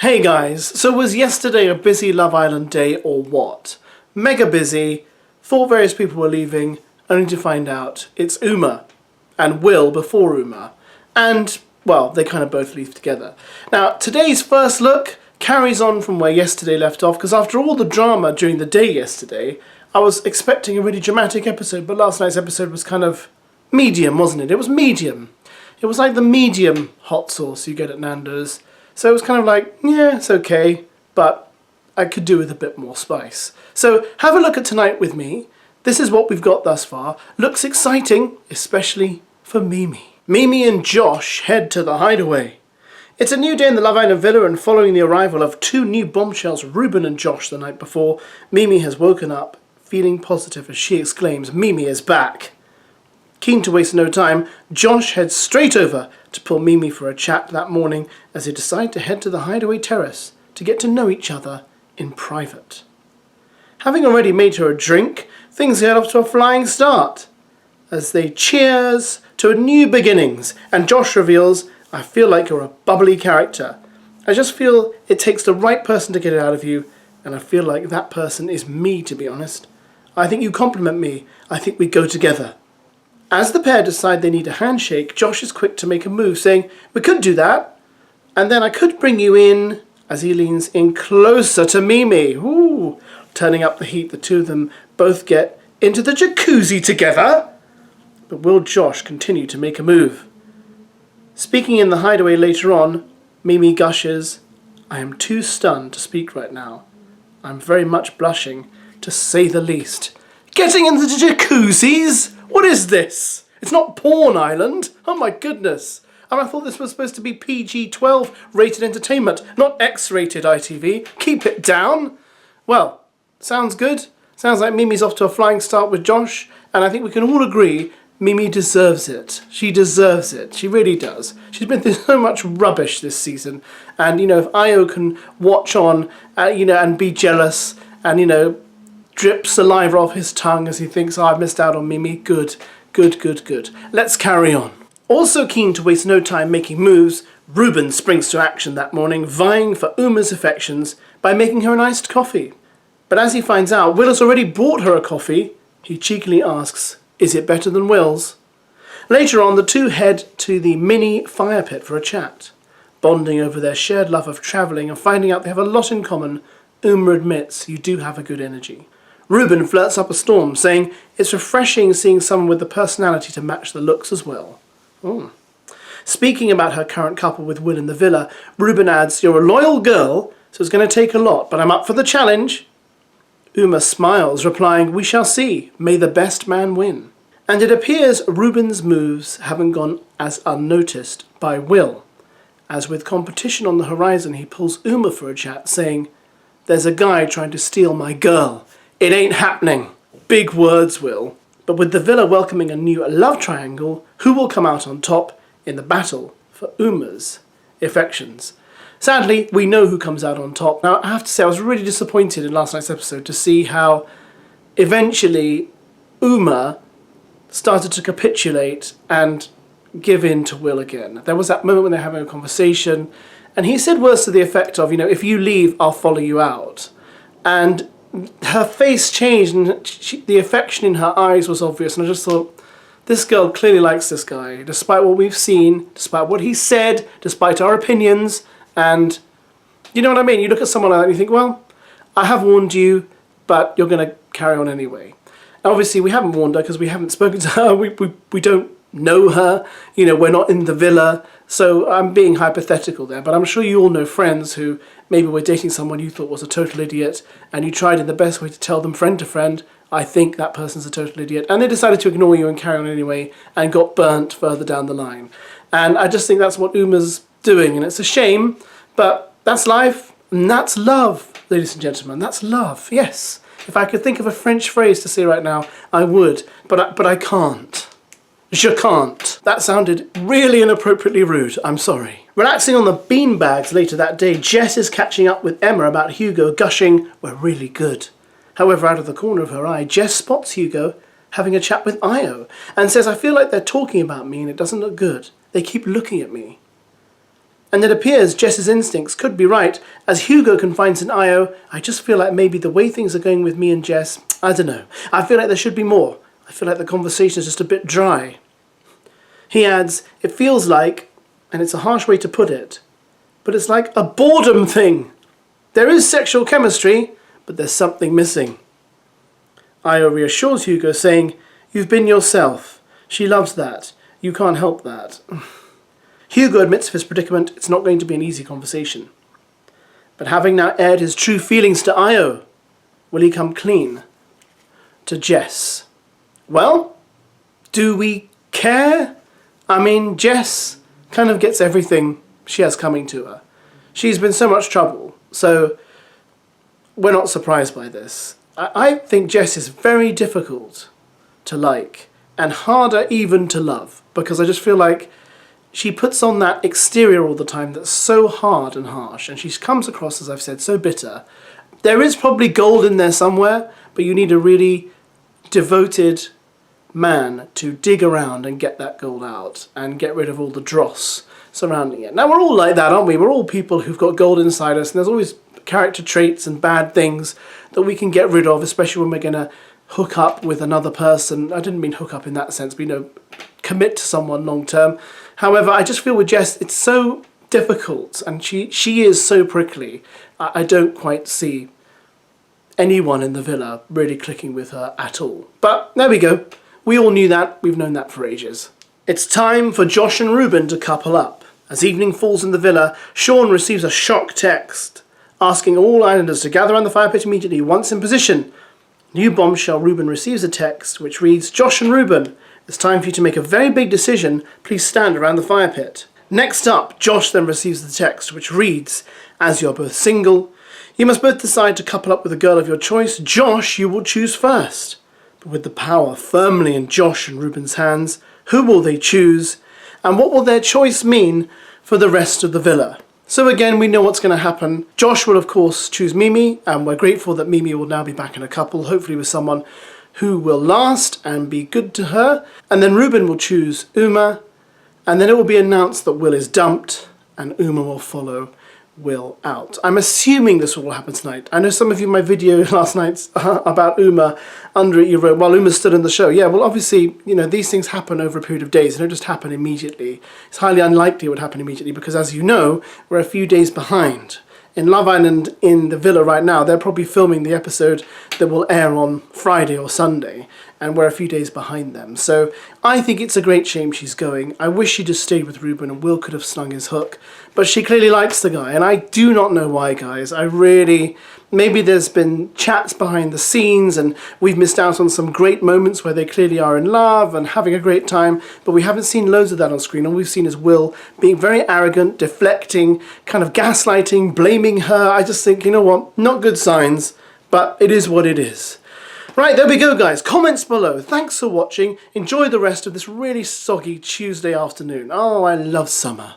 Hey guys, so was yesterday a busy Love Island day or what? Mega busy, thought various people were leaving, only to find out it's Uma and Will before Uma. And, well, they kind of both leave together. Now, today's first look carries on from where yesterday left off, because after all the drama during the day yesterday, I was expecting a really dramatic episode, but last night's episode was kind of medium, wasn't it? It was medium. It was like the medium hot sauce you get at Nando's. So it was kind of like, yeah, it's okay, but I could do with a bit more spice. So have a look at tonight with me. This is what we've got thus far. Looks exciting, especially for MIMII. MIMII and Josh head to the Hideaway. It's a new day in the Love Island villa, and following the arrival of two new bombshells, Reuben and Josh, the night before, MIMII has woken up feeling positive as she exclaims, "MIMII is back." Keen to waste no time, Josh heads straight over to pull MIMII for a chat that morning as they decide to head to the Hideaway terrace to get to know each other in private. Having already made her a drink, things get off to a flying start as they cheers to a new beginnings, and Josh reveals, "I feel like you're a bubbly character. I just feel it takes the right person to get it out of you, and I feel like that person is me, to be honest. I think you compliment me. I think we go together." As the pair decide they need a handshake, Josh is quick to make a move, saying, "We could do that, and then I could bring you in," as he leans in closer to MIMII. Ooh, turning up the heat, the two of them both get into the jacuzzi together. But will Josh continue to make a move? Speaking in the Hideaway later on, MIMII gushes, "I am too stunned to speak right now. I'm very much blushing, to say the least." Getting into the jacuzzis? What is this? It's not Porn Island. Oh my goodness. And I thought this was supposed to be PG-12 rated entertainment, not X-rated ITV. Keep it down. Well, sounds good. Sounds like MIMII's off to a flying start with Josh, and I think we can all agree MIMII deserves it. She deserves it. She really does. She's been through so much rubbish this season, and if Io can watch on, and be jealous, and drip saliva off his tongue as he thinks, "Oh, I've missed out on MIMII. Good, good, good, good. Let's carry on." Also keen to waste no time making moves, Reuben springs to action that morning, vying for Uma's affections by making her an iced coffee. But as he finds out Will has already bought her a coffee, he cheekily asks, "Is it better than Will's?" Later on, the two head to the mini fire pit for a chat. Bonding over their shared love of travelling and finding out they have a lot in common, Uma admits, "You do have a good energy." Reuben flirts up a storm, saying it's refreshing seeing someone with the personality to match the looks as well. Speaking about her current couple with Will in the villa, Reuben adds, "You're a loyal girl, so it's going to take a lot, but I'm up for the challenge." Uma smiles, replying, "We shall see. May the best man win." And it appears Reuben's moves haven't gone as unnoticed by Will, as with competition on the horizon he pulls Uma for a chat, saying, "There's a guy trying to steal my girl. It ain't happening." Big words, Will. But with the villa welcoming a new love triangle, who will come out on top in the battle for Uma's affections? Sadly, we know who comes out on top. Now, I have to say, I was really disappointed in last night's episode to see how eventually Uma started to capitulate and give in to Will again. There was that moment when they're having a conversation, and he said words to the effect of, "If you leave, I'll follow you out." And her face changed, and the affection in her eyes was obvious, and I just thought, this girl clearly likes this guy, despite what we've seen, despite what he said, despite our opinions, and you know what I mean? You look at someone like that and you think, well, I have warned you, but you're going to carry on anyway. Now, obviously, we haven't warned her because we haven't spoken to her, we don't know her, we're not in the villa, so I'm being hypothetical there, but I'm sure you all know friends who maybe were dating someone you thought was a total idiot, and you tried in the best way to tell them friend to friend, "I think that person's a total idiot," and they decided to ignore you and carry on anyway, and got burnt further down the line. And I just think that's what Uma's doing, and it's a shame, but that's life, and that's love, ladies and gentlemen, that's love, yes. If I could think of a French phrase to say right now, I would, but I can't. Je can't. That sounded really inappropriately rude, I'm sorry. Relaxing on the beanbags later that day, Jess is catching up with Emma about Hugo, gushing, "We're really good." However, out of the corner of her eye, Jess spots Hugo having a chat with Io and says, "I feel like they're talking about me and it doesn't look good. They keep looking at me." And it appears Jess's instincts could be right. As Hugo confides in Io, I just feel like maybe the way things are going with me and Jess, I don't know. I feel like there should be more. I feel like the conversation is just a bit dry. He adds, it feels like, and it's a harsh way to put it, but it's like a boredom thing. There is sexual chemistry, but there's something missing. Io reassures Hugo, saying, you've been yourself. She loves that. You can't help that. Hugo admits of his predicament. It's not going to be an easy conversation. But having now aired his true feelings to Io, will he come clean to Jess? Well, do we care? I mean, Jess kind of gets everything she has coming to her. She's been so much trouble, so we're not surprised by this. I think Jess is very difficult to like and harder even to love, because I just feel like she puts on that exterior all the time that's so hard and harsh, and she comes across, as I've said, so bitter. There is probably gold in there somewhere, but you need a really devoted man to dig around and get that gold out and get rid of all the dross surrounding it. Now, we're all like that, aren't we? We're all people who've got gold inside us, and there's always character traits and bad things that we can get rid of, especially when we're going to hook up with another person. I didn't mean hook up in that sense, but, you know, commit to someone long term. However, I just feel with Jess, it's so difficult, and she is so prickly. I don't quite see anyone in the villa really clicking with her at all. But there we go. We all knew that. We've known that for ages. It's time for Josh and Reuben to couple up. As evening falls in the villa, Sean receives a shock text asking all islanders to gather around the fire pit immediately once in position. New bombshell, Reuben receives a text which reads, Josh and Reuben, it's time for you to make a very big decision. Please stand around the fire pit. Next up, Josh then receives the text which reads, as you're both single, you must both decide to couple up with a girl of your choice. Josh, you will choose first. But with the power firmly in Josh and Reuben's hands, who will they choose? And what will their choice mean for the rest of the villa? So again, we know what's going to happen. Josh will, of course, choose MIMII, and we're grateful that MIMII will now be back in a couple, hopefully with someone who will last and be good to her. And then Reuben will choose Uma, and then it will be announced that WIL is dumped, and Uma will follow WIL out. I'm assuming this will all happen tonight. I know some of you in my video last night about Uma, under it you wrote, while Uma's still in the show. Yeah, well obviously, you know, these things happen over a period of days. They don't just happen immediately. It's highly unlikely it would happen immediately because, as you know, we're a few days behind. In Love Island in the villa right now, they're probably filming the episode that will air on Friday or Sunday, and we're a few days behind them. So I think it's a great shame she's going. I wish she'd just stayed with Reuben and Will could have slung his hook, but she clearly likes the guy, and I do not know why, guys. I really... Maybe there's been chats behind the scenes and we've missed out on some great moments where they clearly are in love and having a great time, but we haven't seen loads of that on screen. All we've seen is Will being very arrogant, deflecting, kind of gaslighting, blaming her. I just think, you know what, not good signs, but it is what it is. Right, there we go, guys. Comments below. Thanks for watching. Enjoy the rest of this really soggy Tuesday afternoon. Oh, I love summer.